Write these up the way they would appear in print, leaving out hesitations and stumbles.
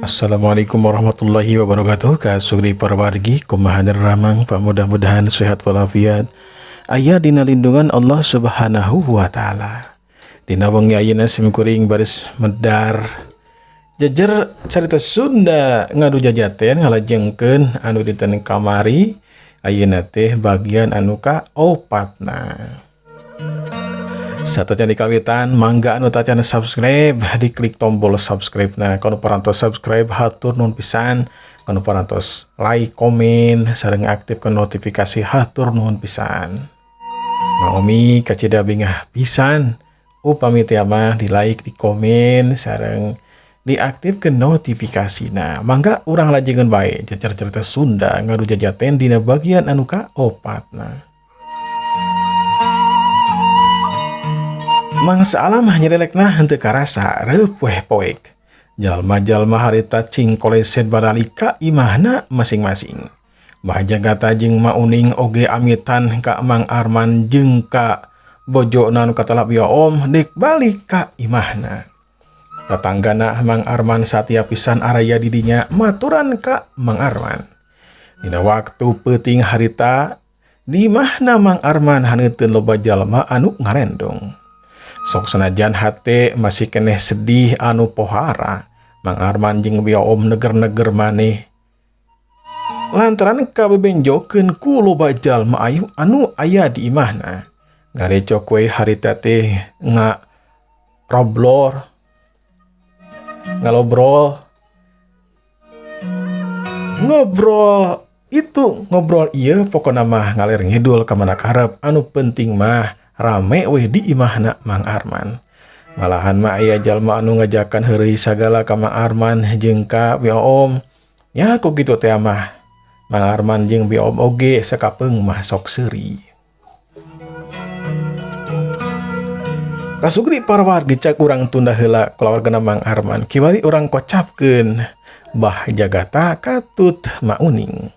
Assalamualaikum warahmatullahi wabarakatuh. Kasugri para wargi kumaha ramang mudah-mudahan sehat walafiat aya dina lindungan Allah Subhanahu wa taala. Dina wengi ayeuna simkuring baris medar jejer carita Sunda ngadu jajaten ngalajengkeun anu dinten kamari ayeuna teh bagian anu kaopatna. Satunya di kawitan mangga anu tatian subscribe diklik tombol subscribe nah kono parantos subscribe hatur nuhun pisan kono parantos like komen sareng aktifkeun notifikasi hatur nuhun pisan maomi kacida bingah pisan upami teh mah di like di komen sareng diaktifkeun notifikasi nah mangga urang lajengeun bae jajar cerita Sunda ngadu jajaten dina bagian anu kaopatna. Mangsa alam nyerelekna henteu karasa reupueh poek. Jalma-jalma harita cingkoleset badalika imahna masing-masing. Mbah Jagata jeung Ma Uning oge amitan ka Mang Arman jeung ka bojona nu katalap ya Om dek balik ka imahna. Tatanggana Mang Arman satia pisan araya di dinya maturan ka Mang Arman. Dina waktu peuting harita di mahna Mang Arman haneuteun loba jalma anu ngarendong. Sok senajan hate masih keneh sedih anu pohara Mang Arman jeung biya Om neger-neger maneh lantaran kabebenjokeun ku loba jalma ayu anu aya di imahna ngarecok we harita teh ngalobrol ngobrol ieu pokona mah ngaler ngidul ka mana karep anu penting mah rame weh di imahna Mang Arman. Malahan mah aya jalma anu ngajakan heureuy sagala ka Mang Arman jeung ka biya Om. Nya ku kitu teh mah Mang Arman jeung biya Om oge sakapeung mah sok seuri. Kasugri para wargi cak urang tunda heula kulawargana Mang Arman. Kiwari urang kocapkeun Mbah Jagata katut Ma Uning.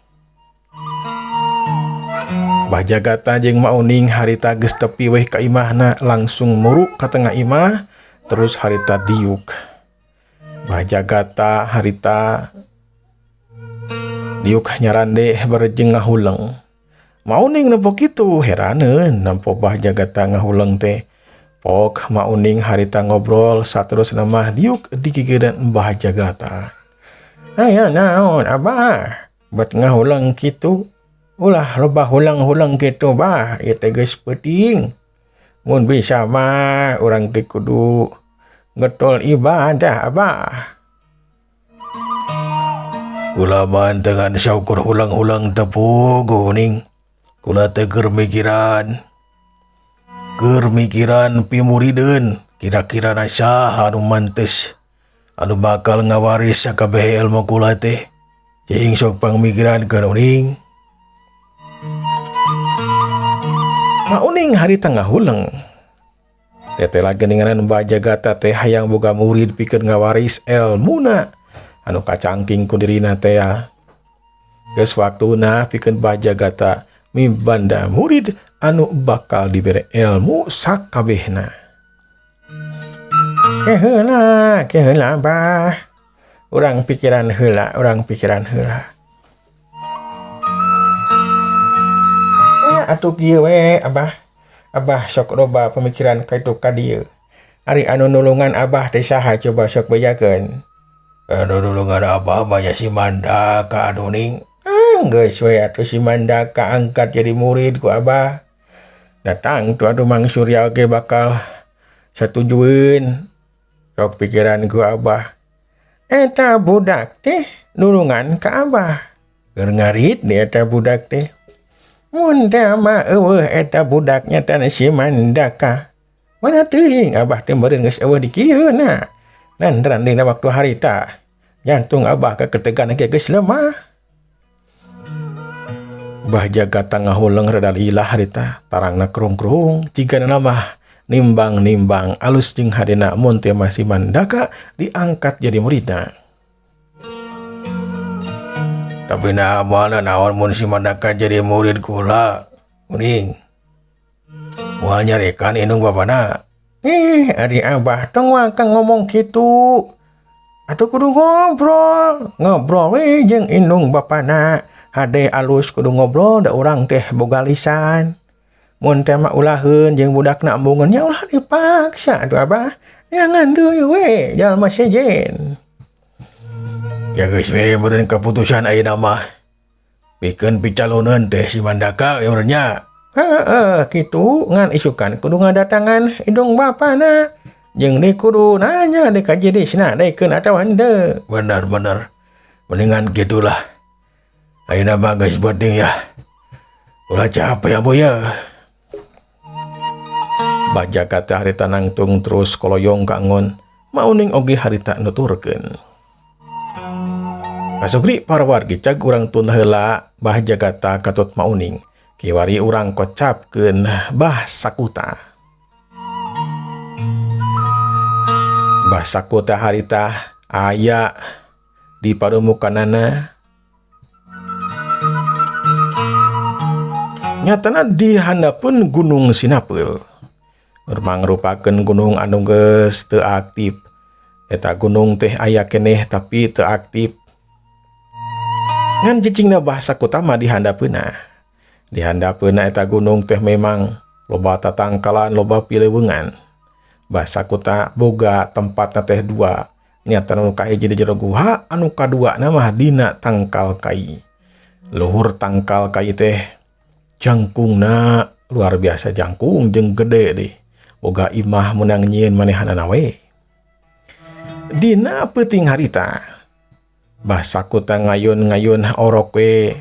Mbah Jagata jeung Ma Uning harita geus tepi weh ka imahna langsung muruk ka tengah imah terus harita diuk. Mbah Jagata harita diuk nyarande barejeng ngahuleng. Ma Uning nempo kitu heraneun nampo Mbah Jagata ngahuleng teh. Pok Ma Uning harita ngobrol saterusna mah diuk digigireun Mbah Jagata. Aya naon Abah? Bet ngahuleng kitu? Ulah loba hulang-hulang gitu bah ieu teh geus peuting mun bisa mah urang teh kudu getol ibadah Abah. Kula man dengan syukur hulang-hulang tepung Uning kula teh keur mikiran pimurideun kira-kira saha anu mantes anu bakal ngawaris sakabeh ilmu kula teh cing sok pangmikirankeun Uning. Ma Uning harita ngahuleng. Tetela geuninganan Mbah Jagata teh hayang boga murid pikeun ngawaris elmuna anu kacangking ku dirina teh. Geus waktuna pikeun Mbah Jagata mibanda murid anu bakal dibere ilmu sakabehna. Keheula Bah. Urang pikiran heula. Atuh kieu we Abah sok loba pemikiran kaitu ka dieu. Ari anu nulungan Abah teh saha coba sok bejakeun. Anu nulungan Abah mah si Mandaka anu Uning. Geus we atuh si Mandaka angkat jadi murid ku Abah. Datang tu atuh Mang Surya oge bakal satujueun. Sok pikiran ku Abah. Eta budak teh nulungan ka Abah. Keur ngarit nih eta budak teh. Mun teh mah eueuh eta budaknya teh si Mandaka. Mana teuing Abah teh meureun geus eueuh di kieu na. Lantaran dina waktu harita jantung Abah kaketegan ge geus lemah. Mbah Jagata ngahuleng rada lilah harita tarangna krung-krung cigana mah nimbang-nimbang alus jeung hadena mun teh si Mandaka diangkat jadi muridna. Tapi naon mun si Mandaka jadi murid kula Uning. Moal nyarekan indung bapana. Ari Abah tong kang ngomong kitu. Atuh kudu ngobrol we jeung indung bapana. Hade alus kudu ngobrol da urang teh boga lisan. Mun teh mah ulaheun jeung budakna embungeun nya ulah dipaksa atuh Abah. Jangan deui we jalma sejen. Ya geus we meureun keputusan ayeuna mah. Pikeun picaloneun teh si Mandaka ya urangnya. Kitu ngan isukan kudu ngadatangan indung bapana. Jeung deui kudu nanya deui ka jedisna daekeun atawa henteu. Bener. Mendingan gitulah. Ayeuna mah geus beuting ya. Ulah capek ya boy ya. Bajaka teh harita nangtung terus koloyong ka Angon. Mauning oge harita nuturkeun. Kasugri para wargi cag urang tun heula Bah Jagata katut mauning. Kiwari urang kocapkeun Bah Sakuta. Bah Sakuta harita aya di padumukanana. Nyatana di handapeun Gunung Sinapel. Mangrupakeun gunung anu geus teu aktif. Eta gunung teh aya keneh tapi teu aktif. Ngan cicingna Bah Sakuta mah di handapeunna. Di handapeunna eta gunung teh memang loba tatangkalan, loba pileuweungan. Bah Sakuta boga tempatna teh dua. Nyata anu kahiji di jero guha, anu kaduana mah dina tangkal kai. Luhur tangkal kai teh jangkungna luar biasa jangkung jeung gede deh. Boga imah menang nyieun manehanana we. Dina peuting harita Bah Sakuta ngayun orok we.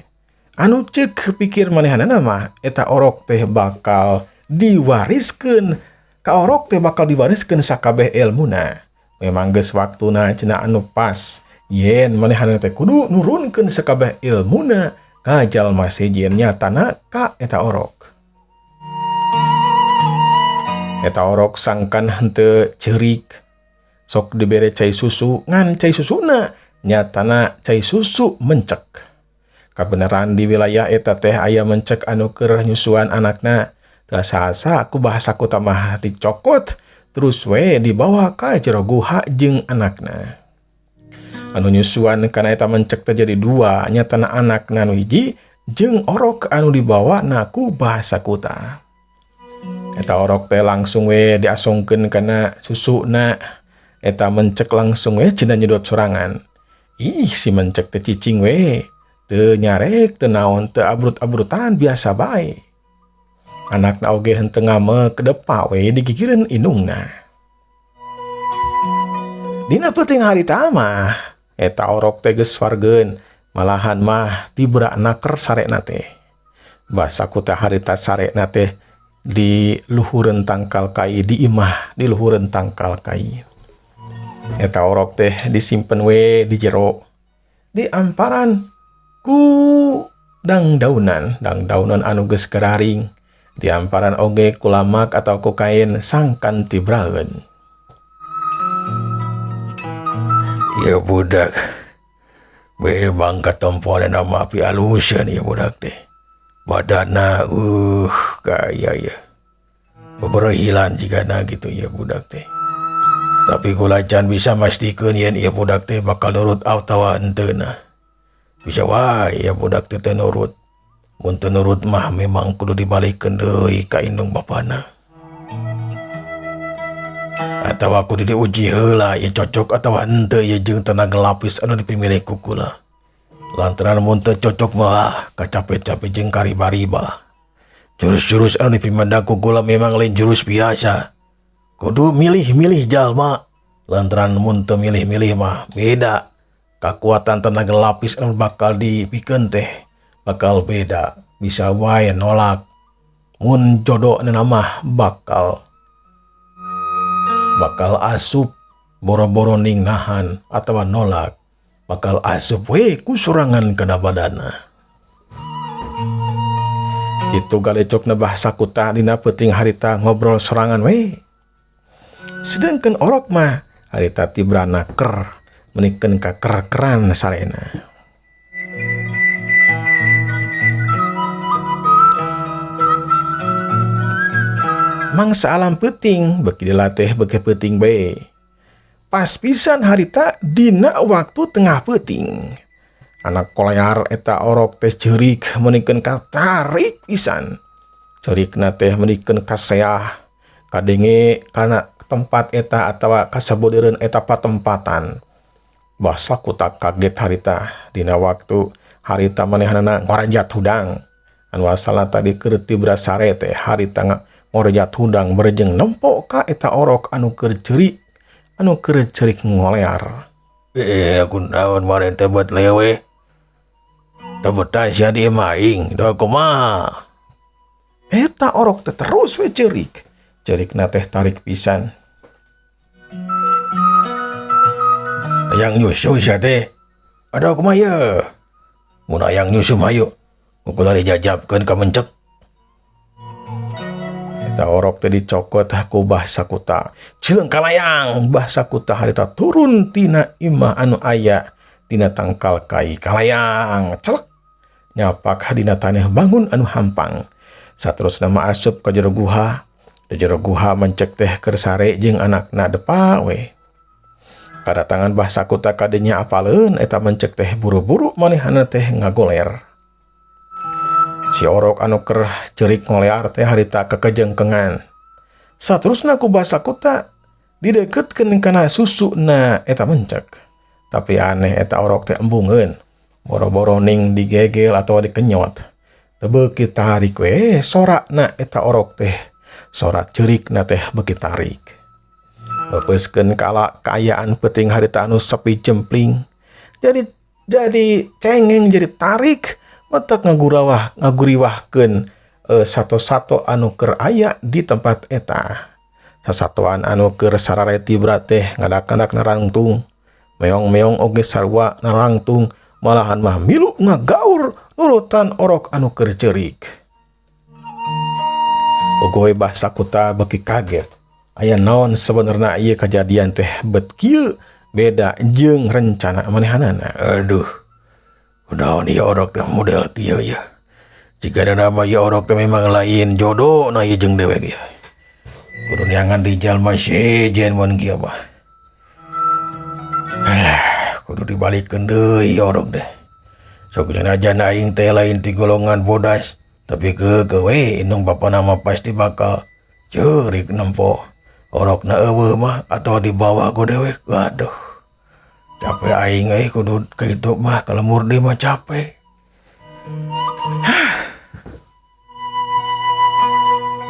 Anu ceuk pikir manehanana mah eta orok teh bakal diwariskeun. Ka orok teh bakal diwariskeun sakabeh ilmuna. Memang geus waktuna cenah anu pas. Yen manehanana teh kudu nurunkeun sakabeh ilmuna ka jalma sejen nyatana ka eta orok. Eta orok sangkan henteu ceurik. Sok dibere cai susu ngan cai susuna nyatana cai susu mencek. Kabeneran di wilayah eta teh aya mencek anu keur nyusuan anakna. Teu asa-asa ku Bah Sakuta mah dicokot terus we dibawa ka jero guha jeung anakna. Anu nyusuan kana eta mencek teh jadi dua, nyatana anakna anu hiji jeung orok anu dibawa na ku Bah Sakuta. Eta orok teh langsung we diasongkeun kana susuna. Eta mencek langsung we cenah nyedot sorangan. Ih si mencek teh cicing we. Teu nyarek, teu naon, teu abrut-abrutan biasa bae. Anakna oge henteu ngame kedepa we digigireun indungna. Dina peuting harita mah eta orok teh geus wargeun. Malahan mah tibra naker sarena teh. Bah Sakuta harita sarena teh di luhureun tangkal kai, di imah di luhureun tangkal kai. Eta orok teh disimpen we di jero di amparan ku dangdaunan anu geus keraring. Di amparan oge ku lamak atau ku kain sangkan tibraeun. Ya budak, memang katompoan nama api alusan ya budak teh. Badana kaya ya. Beberhilan jika na gitu ya budak teh. Tapi kula can bisa mastikeun yen ieu budak teh bakal nurut atawa henteu na. Bisa wae ya budak teh teu nurut. Mun teu nurut mah memang kudu dibalikeun deui ka indung bapana. Atawa kudu diuji heula ieu cocok atawa henteu ieu jeung tenaga lapis anu dipimilih ku kula. Lantaran mun teu cocok mah kacape-cape jeung kariba-riba. Jurus-jurus anu dipimandang ku kula memang lain jurus biasa. Kudu milih-milih jalma. Lantaran mun teu milih-milih mah beda. Kakuatan tenaga lapis anu bakal dipikeun teh bakal beda. Bisa wae nolak. Mun jodohna mah bakal asup boro-boro ning nahan atawa nolak. Bakal asup we ku sorangan kana badana. Kitu galecokna Bah Sakuta dina peuting harita ngobrol sorangan we. Sedangkan orok mah harita tibrana ker menikeun ka ker-keran sarena. Mangsa alam peuting beki dilatih beki peuting bae. pas pisan harita dina waktu tengah peuting. Anak kolear eta orok teh ceurik menikeun ka tarik pisan. Ceurikna teh menikeun ka seah kadenge kana tempat eta atawa kasabodeureun eta patempatan. Bah Sakuta kaget harita dina waktu harita manehanana ngorajat hudang. Anu asalna tadi keur ti brasare teh harita ngorajat hudang berjeng nempo ka eta orok anu keur ceurik ngolear. Aku naon maren teh buat lewe. Tabeta sia di maing, da kumaha. Eta orok teh terus we ceurik. Ceurikna teh tarik pisan. Ayang nyusu sia teh. Ada kumaha ye? Mun ayang nyusu hayu. Ku lari jajabkeun ka mencek. Eta orok teh dicokot ku Bah Sakuta. Cileung kalayang, Bah Sakuta harita turun tina imah anu aya dina tangkal kai. Kalayang, celek. Nyapak dina taneuh bangun anu hampang. Saterusna mah asup ka jero guha. Di jero guha mencek teh keur sare jeung anakna depa we. Kadatangan Bah Sakuta kadinya apaleun eta mencek teh buru-buru manehana teh ngagoler. Si orok anu keur ceurik ngolear teh harita kekejengkengan. Saterusna ku Bah Sakuta dideketkeun kana susuna eta mencek. Tapi aneh eta orok teh embungeun. Boro-boro ning digegel atau dikenyot. Teu beuki tarik we sorakna eta orok teh. Sorak ceurikna teh beuki tarik. Bepeuskeun kala kaayaan peuting harita anu sepi jempling. Jadi cengeng jadi tarik. Matak ngaguriwahkeun sato-sato anu keur aya di tempat eta. Sasatoan anu keur sarareti teh ngadak-ngadak narangtung. Meong-meong oge sarua narangtung. Malahan mah milu ngagaur nurutan orok anu keur ceurik. Ogoy Bah Sakuta beuki kaget. Aya naon sebenarnya ieu kejadian teh bet kieu beda jeung rencana manehanana. Aduh. Kunaon ieu orok teh model kieu ya. Jika ada nama ieu orok teh memang lain jodoh na ieu jeung dewek ya. Kudu neangan di jalma sejen mun kieu mah. Alah, kudu dibalikeun deui ieu orok teh. Sok ajan aing teh lain ti golongan bodas, tapi keukeun we indung bapa nama pasti bakal ceurik nempo. Orokna eueuh mah atau di bawah ku dewek. Aduh. Capek aing kudu kitu mah kalau murni mah capek.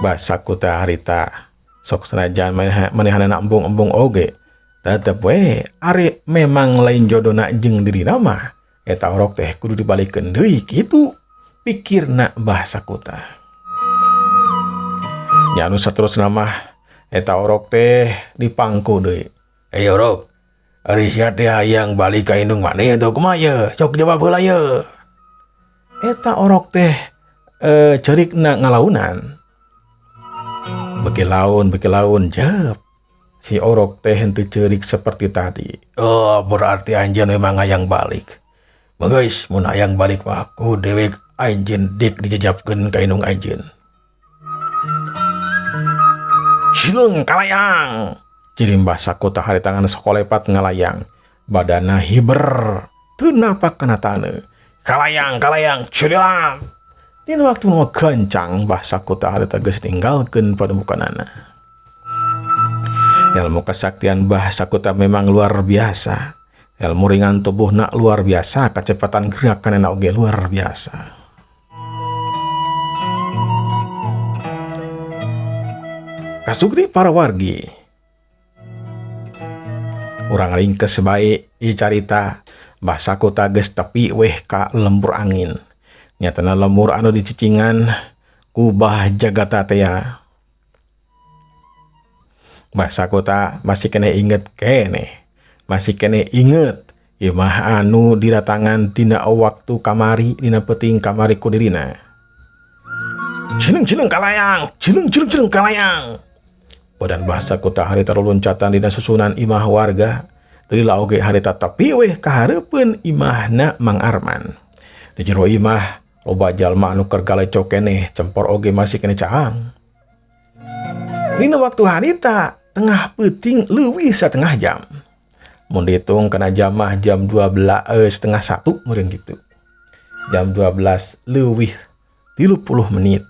Bah Sakuta harita sok sanajan manehanana embung-embung oge. Tetep we ari memang lain jodona jeung dirina mah eta orok teh kudu dibalikeun deui kitu pikirna Bah Sakuta. Nya anu saterusna mah eta orok teh dipangku deui. Orok, ari sia teh hayang balik ka indung maneh atau kumaha ye? Sok jawab heula ye. Eta orok teh ceurikna ngalaunan. Beki laun jep. Si orok teh henteu ceurik seperti tadi. Oh, berarti anjeun memang hayang balik. Guys, mun hayang balik mah ku dewek anjeun dik dijajabkeun ka indung anjeun. Cileung kalayang. Jadi Bah Sakuta hari tangan sakolepat ngalayang. Badana hiber. Teu napak kana taneuh. Kalayang, curilang. Dina waktu nu kencang Bah Sakuta harita geus ninggalkeun pademukanana. Ilmu kesaktian Bah Sakuta memang luar biasa. Ilmu ringan tubuhna luar biasa, kecepatan gerakanna oge luar biasa. Kasugri para wargi. Urang ringkes bae ieu carita Bah Sakuta geus tepi weh ka lembur angin. Nyatana lembur anu dicicingan ku Bah Jagata teh ya. Bah Sakuta masih kene inget ieu mah anu diratangan dina waktu kamari dina peuting kamari ku dirina. Cileung kalayang. Badan Bah Sakuta harita loncatan dina susunan imah warga. Teu lila oge harita tepi weh ka hareupeun imahna Mang Arman. Di jero imah loba jalma anu keur galecok keneh, cempor oge masih kene caang. Dina waktu harita tengah peuting leuwih satengah jam. Mun dihitung kena jamah jam 12 setengah 1 meureun gitu. Jam 12 leuwih 30 menit.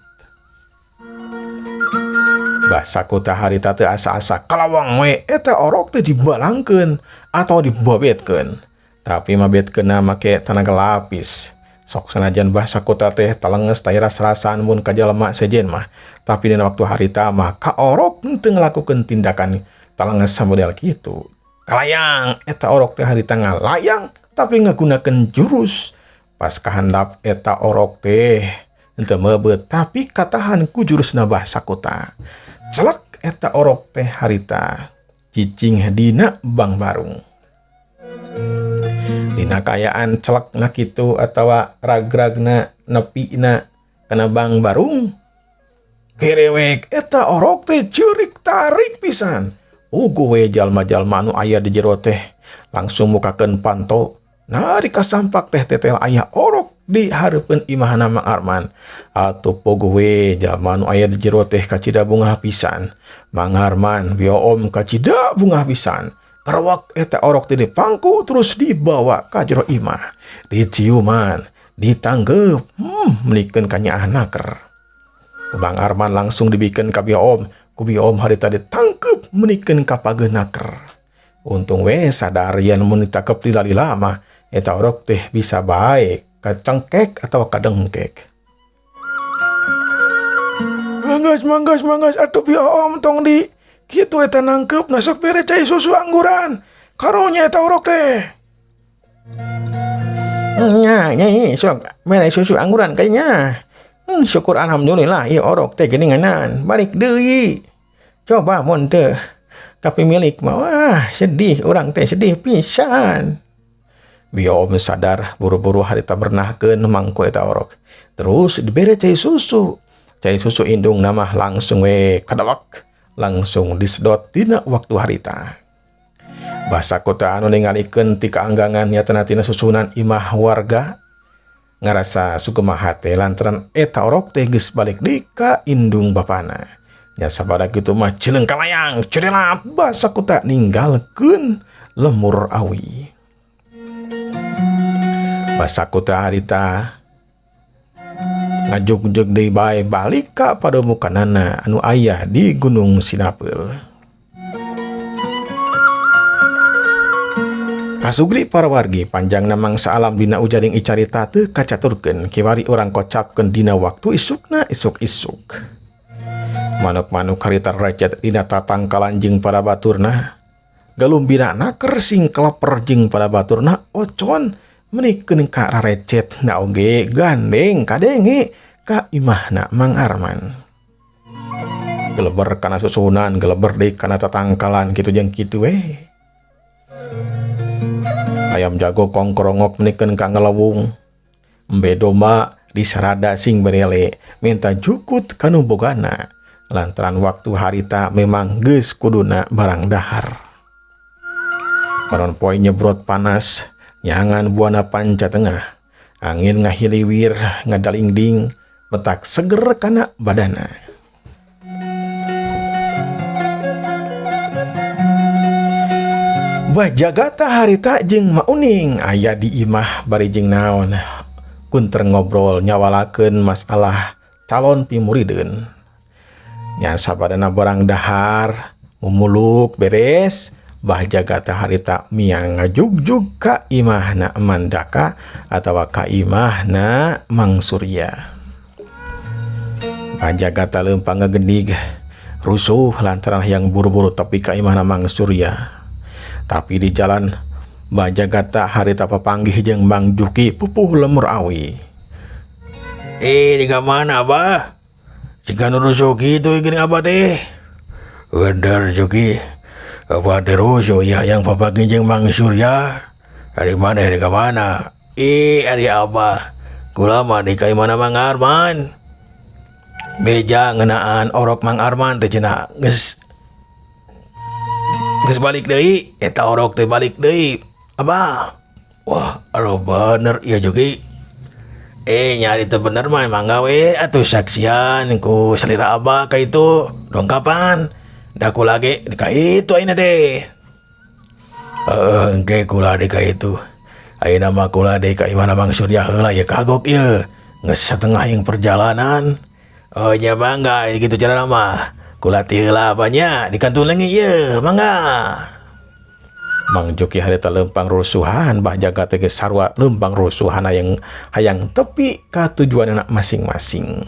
Bah sakuta harita teu asa-asa kalawang we eta orok teh dibalangkeun atau dibobetkeun. Tapi mabetkeunna make tenaga lapis. Sok sanajan bah sakuta teh talenges taya rasa-rasaan mun ka jalema sejen mah. Tapi dina waktu harita mah ka orok teu ngalakukeun tindakan talenges samodel kitu. Kalayang eta orok teh harita ngalayang tapi ngagunakeun jurus. Pas kahandap eta orok teh henteu meubet tapi katahan ku jurusna bah sakuta. Celek eta orok teh harita cicing dina Bang Barung. Dina kayaan celekna kitu atawa ragragna nepina kana Bang Barung. Kerewek eta orok teh ceurik tarik pisan. Ugu we jalma-jalma anu aya di jero teh langsung mukakeun panto. Nari kasampak teh tetel aya orok di hareupeun imahna Mang Arman. Atuh pogo we jalma anu aya di jero teh kacida bungah pisan. Mang Arman bioom kacida bungah pisan. Karawak eta orok teh dipangku terus dibawa ka jero imah. Diciuman, ditanggep, menikeun ka nyaah naker. Mang Arman langsung dibikeun ka bioom. Ku bioom harita ditangkep menikeun ka pageun naker. Untung we sadar yen mun ditakep lila-lila mah eta orok teh bisa bae kacengkek atau kadengkek. Manggas atuh bioom tong di kitu eta nangkep nasok bere cai susu angguran. Karunya eta orok teh. Nya sok bere susu angguran kayaknya. Syukur alhamdulillah ieu orok teh geuninganan. Balik deui. Coba mun teu kapimilik mah wah sedih urang teh sedih pisan. Bioom sadar buru-buru harita bernahkeun mangku eta orok. Terus dibere cai susu. Cai susu indung nama langsung we kadawak. Langsung disedot dina waktu harita. Basa kota anu ningalikeun ti kaanggangan nyatana tina susunan imah warga. Ngarasa sukemaha teh lantaran eta orok teh geus balik deui ka indung bapana. Nya sabada kitu mah ceuleung kalayang cerela basa kota ninggalkeun lemur awi. Basa kota harita ngajugjug deui bae balik ka pademukanana anu aya di Gunung Sinapeul. Kasugri para wargi panjangna mangsa alam dina ujaring icarita teu kacaturkeun kiwari urang kocapkeun dina waktu isukna isuk-isuk. Manuk-manuk harita recet dina tatangkalan jeung para baturna. Galumbina naker sing keleper jeung para baturna ocon menikeun ka rarecet na oge gandeng kadenge ka imahna Mang Arman. Geleber kana susunan, geleber deui kana tatangkalan kitu jeung kitu we. Ayam jago kongkrongok menikeun ka ngelewung. Embe domba disarada sing berele minta jukut kanu bogana. Lantaran waktu harita memang geus kuduna barang dahar. Panon poe nyebrot panas, nyangan buana panca tengah. Angin ngahiliwir ngadalingding, betak seger kana badana. Wah jagata harita jeung mauning aya di imah bari jeung naon. Kunter ngobrol nyawalakeun masalah calon pimurideun. Nya sabadana barang dahar mumuluk beres bah jagata harita miang ngajugjug ka imahna Mandaka atawa ka imahna Mang Surya. Bah jagata leumpang ngageunig rusuh lantaran yang buru-buru tepi ka imahna Mang Surya. Tapi di jalan bah jagata harita papanggih jeung Mang Juki pupuh lemur awi. Di mana Abah? Jika nuruso gitu gini Abah teh. Bener Juki. Abah teruso ya yang papanggih jeung Mang Surya. Dari mana di mana? Ari Abah. Kula mah di ka imahna Mang Arman. Beja ngeunaan orok Mang Arman teh cenah geus balik deui, eta orok teh balik deui. Abah. Wah, aduh bener ieu Juki. Nyari teh bener mah emang gawe atuh saksian ku selera Abah ka itu dongkapan. Da ku lagi ka itu ayeuna teh. Engke kula deka itu. Ayeuna mah kula deka imana Mang Surya heula ya kagok ya. Geus satengah yang perjalanan. Oh nya mangga gitu cara mah. Kula ti heula banyak dikantun leungeut ye, mangga. Mang Joki harita lempang rusuhan, Bah Jagat ge sarua lempang rusuhan hayang tepi ka tujuanna masing-masing.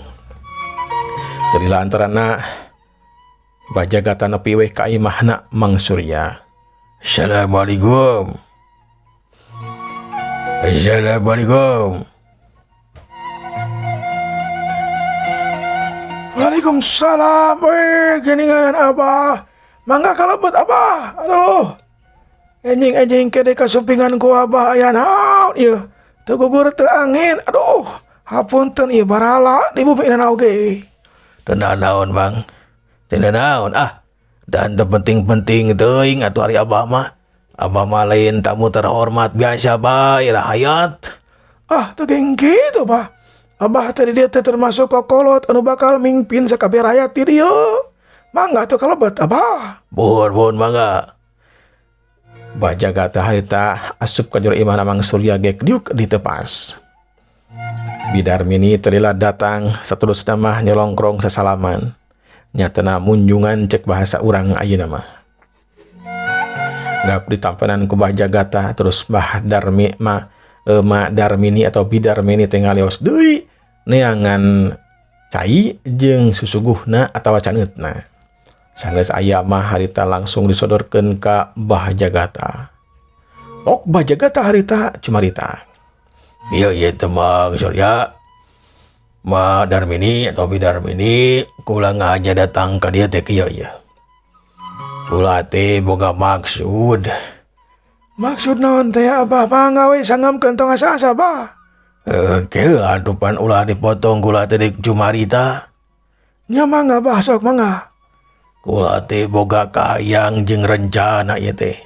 Tadila antarana Bah Jagat nepi we ka imahna Mang Surya. Assalamualaikum. Assalamualaikum. Waalaikumsalam, geningan Abah. Mangga kalebet Abah. Aduh. Enjing kede kasupingan ku Abah aya naon ieu? Teu gugur teu angin. Aduh. Hapunten ieu barala di bumi na oge. Teu naon, Bang. Teu naon Dan terpenting-penting teuing atuh ari Abah mah. Abah mah lain tamu terhormat biasa bae rahayat. Teu geng kitu, Bah. Abah tadi dia termasuk kokolot anu bakal mimpin sakabeh rakyat di dieu. Mangga tuh kalebet Abah. Buhun mangga. Bah Jagat harita asup ka jero imahna Mang Surya ge diuk ditepas. Bidarmini telila datang saterusna mah nyolongkrong sasalaman. Nyatana munjungan cek bahasa urang ayeuna mah. Gap ditampenan ku Bah Jagat terus Darmini atau Bidarmini teh ngalios deui neangan cai jeung susuguhna atawa caneutna. Sanggeus aya mah harita langsung disodorkeun ka Bah Jagat. Ok Bah Jagat harita cumarita. Iya teh Mang Surya. Ma Darmini atau Bidarmini kula ngaja datang ka dieu teh kieu ya. Kula teh boga maksud. Maksud naon teh Abah? Mangga we sangamkeun tong asa-asa Bah. Kieu atupan ulah dipotong kula teh di cumarita. Nya mangga Bah, sok mangga. Kula teh boga kahayang jeung rencana ieu teh.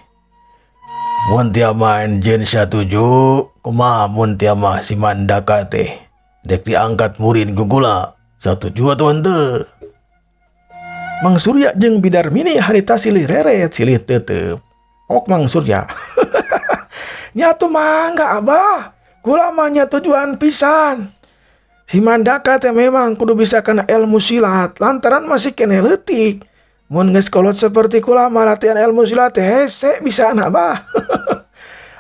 Mun tia mah anjeun satuju, kumaha mun tia mah si Mandaka teh dek diangkat murid ku kula. Satuju atuh henteu. Mang Surya jeung Bidarmini harita silih reret silih teuteup. Ok Mang Surya. Nya tuh mangga Abah. Kula mah nya tujuan pisan. Si Mandaka teh memang kudu bisa kana ilmu silat lantaran masih kene leutik. Mun geus kolot seperti kula mah latihan ilmu silat teh hese bisa Abah.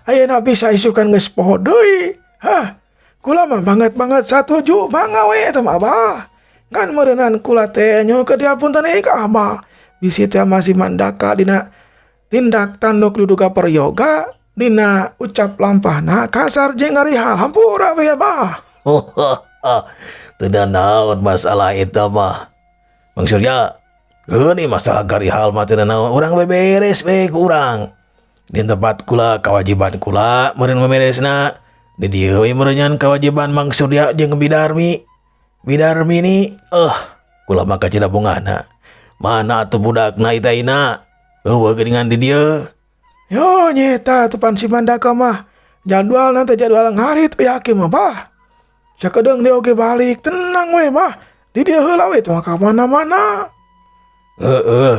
Ayeuna bisa isukan geus poho deui. Kula mah banget satuju mangga we eta mah Abah. Kan meureunan kula teh nyoh ke diapunten ka Abah. Bisi teh masih Mandaka dina tindak tanduk duduga peryoga, dina ucap lampahna kasar jeung ngarihal hampura we Abah. Teu naon masalah eta mah. Mang Surya, geuni masalah garihal mah teu naon, urang beberes we ku urang. Di tempat kula kewajiban kula meureun memeresna. Di dieu we meureunyan kewajiban Mang Surya jeung Bidarmini. Kula mah kacida bungana. Mana atuh budakna itaina? Eueuh geuningan di dieu. Yo nyeta tupan si Mandaka mah. Jadwal nanti jadwal ngarit yakin mah Bah. Sakedeung dia oge balik tenang we mah. Di dieu heula we tong ka mana-mana.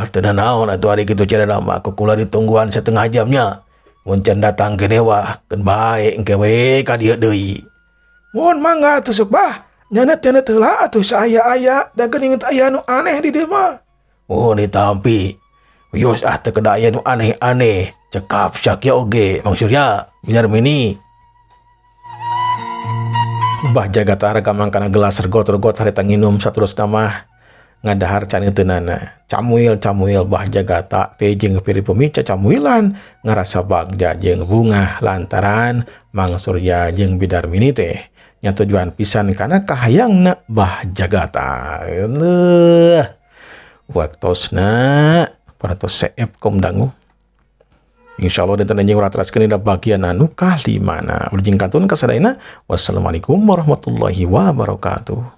Teu naon atuh ari kitu carana mah ku kula ditungguan setengah jamnya. Mun can datang ke dewa keun bae engke we ka dieu deui. Mun mangga atuh sok Bah. Nyanet heula atuh saaya-aya da geuning aya nu aneh di dieu mah. Oh ditampi. Wios teu kedah aya nu aneh-aneh. Cekap sakya oge Mang Surya, Bidarmini. Bah Jagat harga mangkana gelas regot-regot harita nginum saterusna mah ngadahar caneteunana. Camuil Bah Jagat teh jeung Piripumi camuilan ngarasa bagja jeung bungah lantaran Mang Surya jeung Bidarmini teh nya tujuan pisan kana kahayangna Bah Jagat. Waktosna paratos seep kom dangu. Insyaallah dinten anjeun ulah teraskeun dina bagian anu kalimana. Ulin kantun kasadayana. Wassalamualaikum warahmatullahi wabarakatuh.